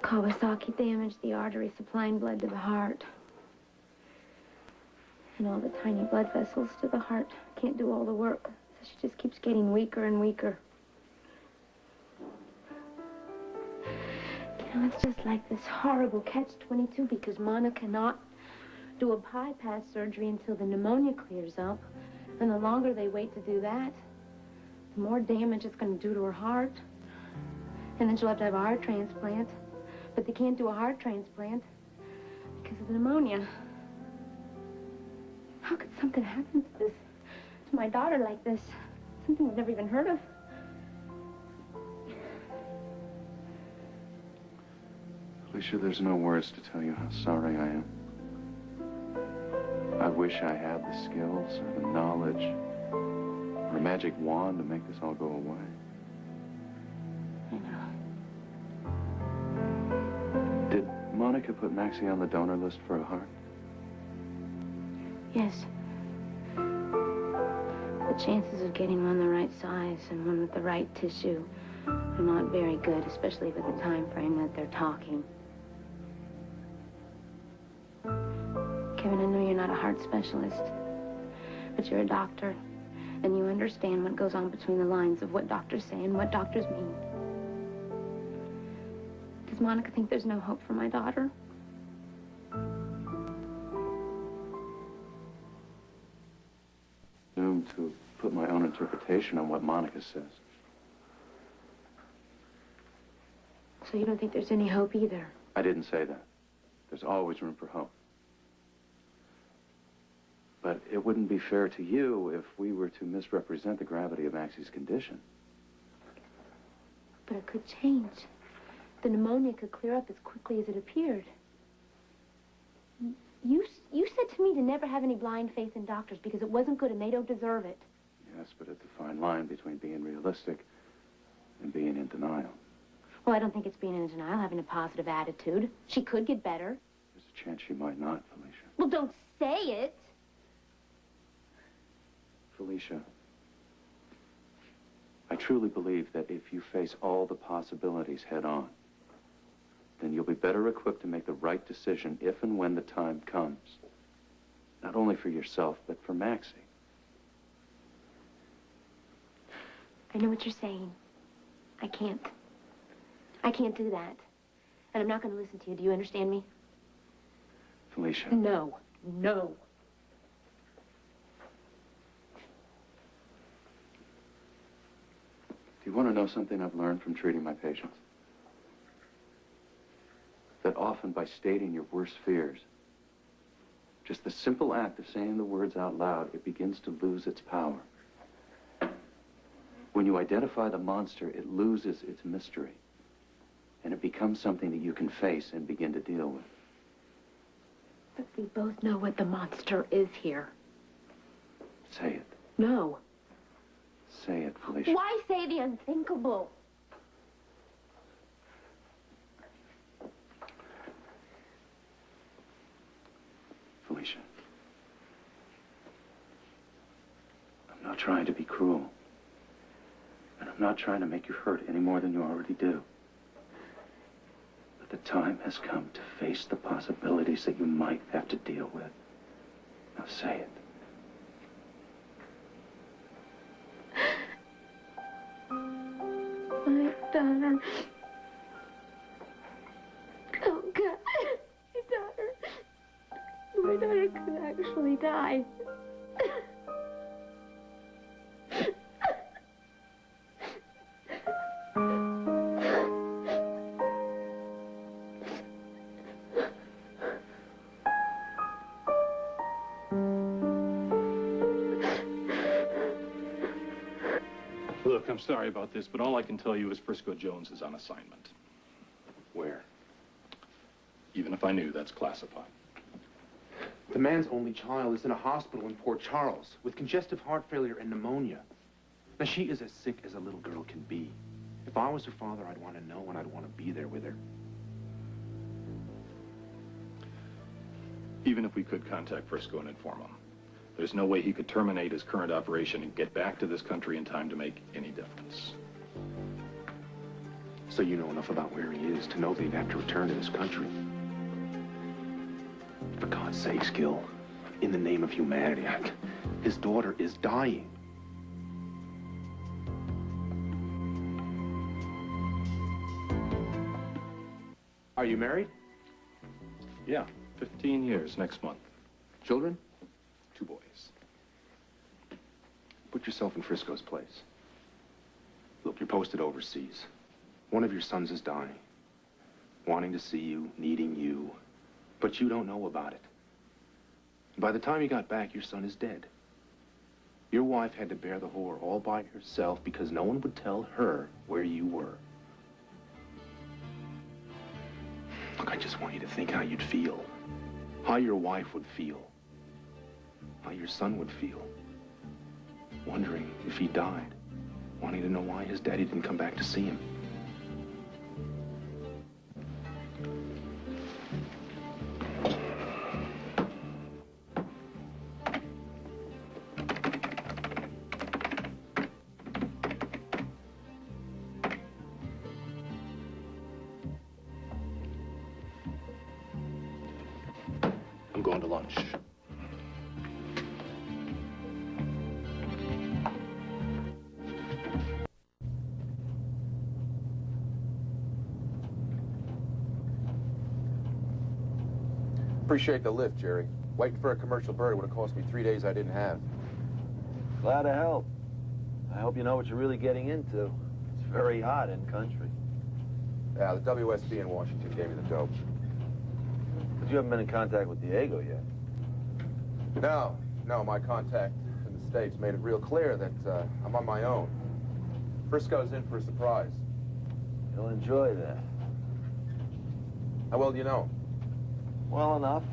Kawasaki damaged the artery supplying blood to the heart. And all the tiny blood vessels to the heart can't do all the work. So she just keeps getting weaker and weaker. You know, it's just like this horrible catch-22 because Mona cannot do a bypass surgery until the pneumonia clears up. And the longer they wait to do that, the more damage it's going to do to her heart. And then she'll have to have a heart transplant. But they can't do a heart transplant because of the pneumonia. How could something happen to my daughter like this? Something we've never even heard of. Felicia, there's no words to tell you how sorry I am. I wish I had the skills, or the knowledge, or a magic wand to make this all go away. I know. Did Monica put Maxie on the donor list for a heart? Yes. The chances of getting one the right size and one with the right tissue are not very good, especially with the time frame that they're talking. Kevin, I know you're not a heart specialist, but you're a doctor, and you understand what goes on between the lines of what doctors say and what doctors mean. Does Monica think there's no hope for my daughter? To put my own interpretation on what Monica says. So you don't think there's any hope either? I didn't say that. There's always room for hope. But it wouldn't be fair to you if we were to misrepresent the gravity of Maxie's condition. But it could change. The pneumonia could clear up as quickly as it appeared. You said to me to never have any blind faith in doctors because it wasn't good and they don't deserve it. Yes, but it's a fine line between being realistic and being in denial. Well, I don't think it's being in denial, having a positive attitude. She could get better. There's a chance she might not, Felicia. Well, don't say it. Felicia, I truly believe that if you face all the possibilities head on, then you'll be better equipped to make the right decision if and when the time comes. Not only for yourself, but for Maxie. I know what you're saying. I can't do that. And I'm not going to listen to you. Do you understand me? Felicia. No. No. Do you want to know something I've learned from treating my patients? That often by stating your worst fears, just the simple act of saying the words out loud, it begins to lose its power. When you identify the monster, it loses its mystery. And it becomes something that you can face and begin to deal with. But we both know what the monster is here. Say it. No. Say it, Felicia. Why say the unthinkable? Felicia, I'm not trying to be cruel. And I'm not trying to make you hurt any more than you already do. But the time has come to face the possibilities that you might have to deal with. Now say it. My daughter. Oh, God. My daughter could actually die. Look, I'm sorry about this, but all I can tell you is Frisco Jones is on assignment. Where? Even if I knew, that's classified. The man's only child is in a hospital in Port Charles with congestive heart failure and pneumonia. Now, she is as sick as a little girl can be. If I was her father, I'd want to know and I'd want to be there with her. Even if we could contact Frisco and inform him, there's no way he could terminate his current operation and get back to this country in time to make any difference. So you know enough about where he is to know that he'd have to return to this country. For God's sakes, Gil, in the name of humanity, his daughter is dying. Are you married? Yeah, 15 years next month. Children? 2 boys. Put yourself in Frisco's place. Look, you're posted overseas. One of your sons is dying. Wanting to see you, needing you. But you don't know about it. By the time you got back, your son is dead. Your wife had to bear the horror all by herself because no one would tell her where you were. Look, I just want you to think how you'd feel. How your wife would feel. How your son would feel. Wondering if he died. Wanting to know why his daddy didn't come back to see him. I'm going to lunch. Appreciate the lift, Jerry. Waiting for a commercial bird would have cost me 3 days I didn't have. Glad to help. I hope you know what you're really getting into. It's very hot in country. Yeah, the WSB in Washington gave me the dope. But you haven't been in contact with Diego yet. No, my contact in the States made it real clear that I'm on my own. Frisco's in for a surprise. You'll enjoy that. How well do you know? Well enough.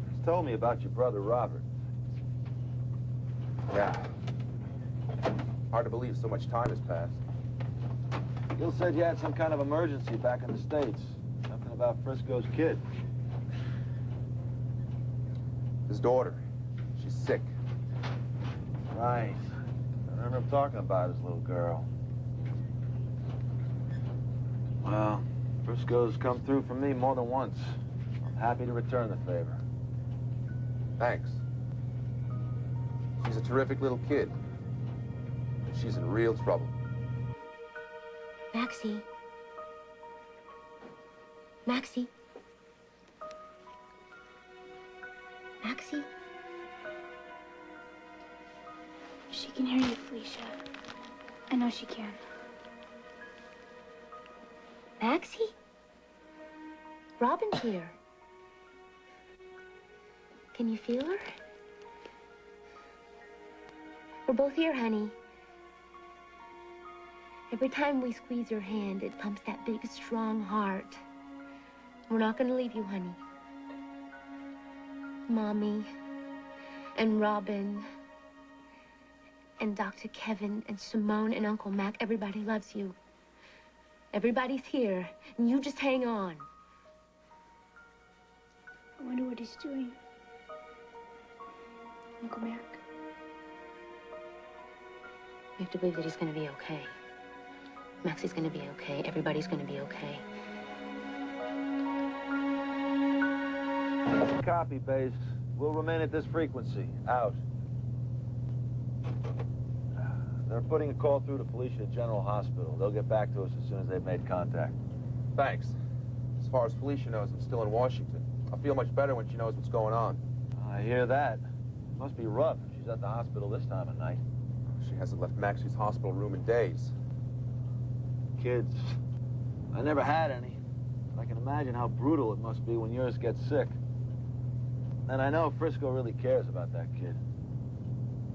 He's told me about your brother, Robert. Yeah. Hard to believe so much time has passed. Gil said you had some kind of emergency back in the States. Something about Frisco's kid. His daughter. She's sick. Right. I remember him talking about his little girl. Well, Frisco's come through for me more than once. I'm happy to return the favor. Thanks. She's a terrific little kid. And she's in real trouble. Maxie. Maxie. Maxie? She can hear you, Felicia. I know she can. Maxie? Robin's here. Can you feel her? We're both here, honey. Every time we squeeze your hand, it pumps that big, strong heart. We're not gonna leave you, honey. Mommy, and Robin, and Dr. Kevin, and Simone, and Uncle Mac, everybody loves you. Everybody's here, and you just hang on. I wonder what he's doing. Uncle Mac. You have to believe that he's gonna be okay. Maxie's gonna be okay. Everybody's gonna be okay. Copy, base. We'll remain at this frequency. Out. They're putting a call through to Felicia General Hospital. They'll get back to us as soon as they've made contact. Thanks. As far as Felicia knows, I'm still in Washington. I'll feel much better when she knows what's going on. I hear that. Must be rough if she's at the hospital this time of night. She hasn't left Maxie's hospital room in days. Kids. I never had any. I can imagine how brutal it must be when yours gets sick. And I know Frisco really cares about that kid.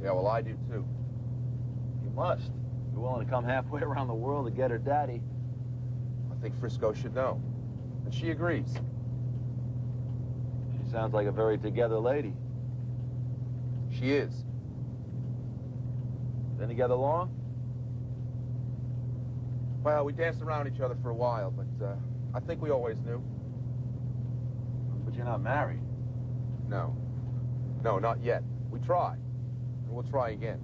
Yeah, well, I do too. You must. You're willing to come halfway around the world to get her daddy. I think Frisco should know. And she agrees. She sounds like a very together lady. She is. Been together long? Well, we danced around each other for a while, but I think we always knew. But you're not married. No. No, not yet. We tried. And we'll try again.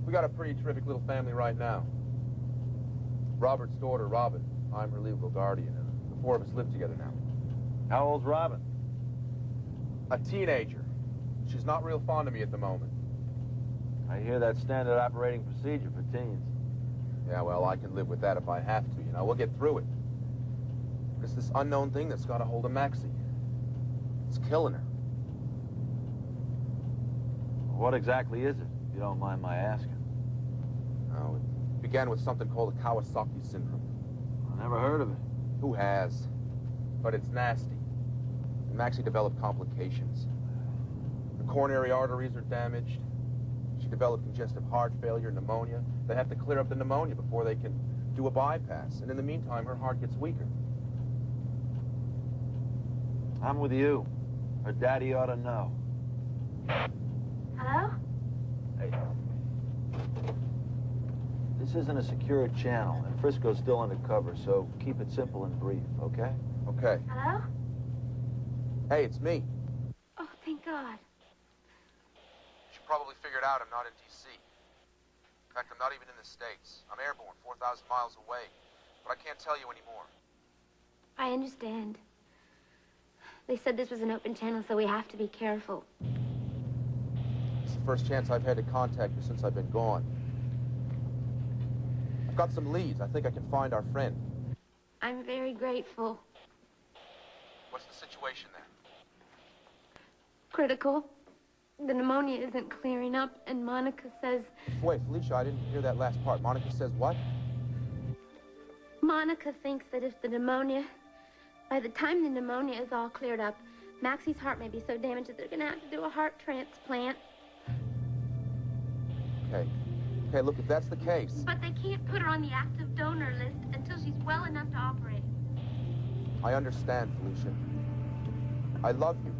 We got a pretty terrific little family right now. Robert's daughter, Robin. I'm her legal guardian, and the four of us live together now. How old's Robin? A teenager. She's not real fond of me at the moment. I hear that's standard operating procedure for teens. Yeah, well, I can live with that if I have to, you know. We'll get through it. It's this unknown thing that's got a hold of Maxie. It's killing her. What exactly is it, if you don't mind my asking? Oh, it began with something called a Kawasaki syndrome. I never heard of it. Who has? But it's nasty. And Maxie developed complications. The coronary arteries are damaged. She developed congestive heart failure, pneumonia. They have to clear up the pneumonia before they can do a bypass. And in the meantime, her heart gets weaker. I'm with you. Her daddy ought to know. Hello? Hey. This isn't a secure channel, and Frisco's still undercover, so keep it simple and brief, okay? Okay. Hello? Hey, it's me. Oh, thank God. You should probably figure it out I'm not in D.C. In fact, I'm not even in the States. I'm airborne, 4,000 miles away. But I can't tell you anymore. I understand. They said this was an open channel, so we have to be careful. It's the first chance I've had to contact you since I've been gone. I've got some leads. I think I can find our friend. I'm very grateful. What's the situation there? Critical. The pneumonia isn't clearing up, and Monica says... Wait, Felicia, I didn't hear that last part. Monica says what? Monica thinks that if the pneumonia... By the time the pneumonia is all cleared up, Maxie's heart may be so damaged that they're going to have to do a heart transplant. Okay. Okay, look, if that's the case... But they can't put her on the active donor list until she's well enough to operate. I understand, Felicia. I love you.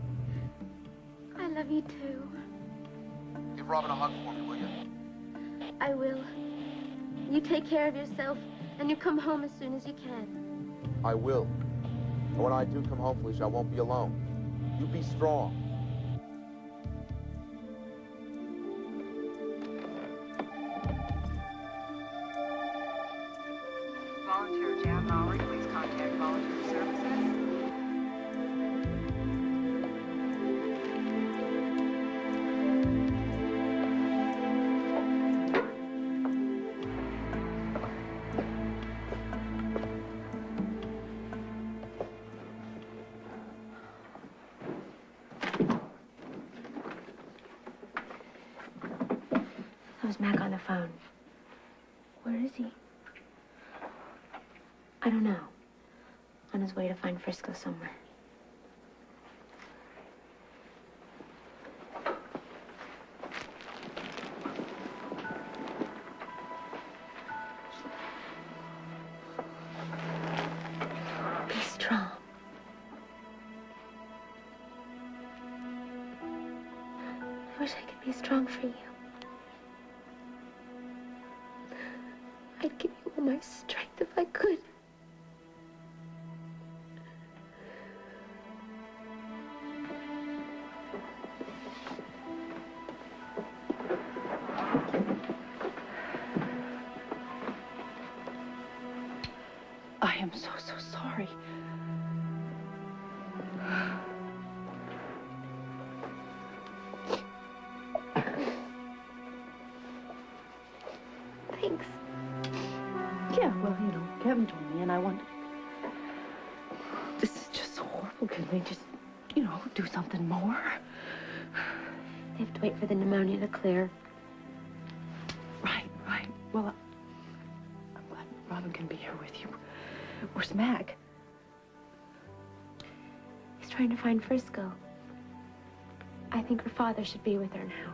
I love you, too. Give Robin a hug for me, will you? I will. You take care of yourself, and you come home as soon as you can. I will. And when I do come home, Felicia, I won't be alone. You be strong. Volunteer Jan Lowry, please contact volunteer services. How's Mac on the phone? Where is he? I don't know. On his way to find Frisco somewhere. Be strong. I wish I could be strong for you. I'd give you all my strength if I could. I am so sorry. Thanks. Yeah, well, you know, Kevin told me, and I wondered. This is just so horrible. Can they just, you know, do something more? They have to wait for the pneumonia to clear. Right. Well, I'm glad Robin can be here with you. Where's Mac? He's trying to find Frisco. I think her father should be with her now.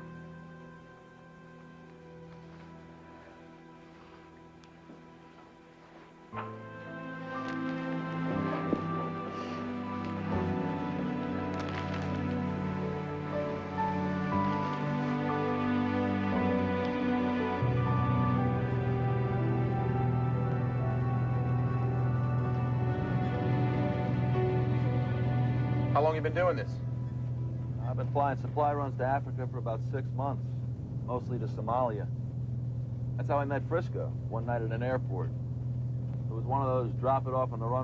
How long you been doing this? I've been flying supply runs to Africa for about 6 months, mostly to Somalia. That's how I met Frisco, one night at an airport. was one of those drop it off on the runway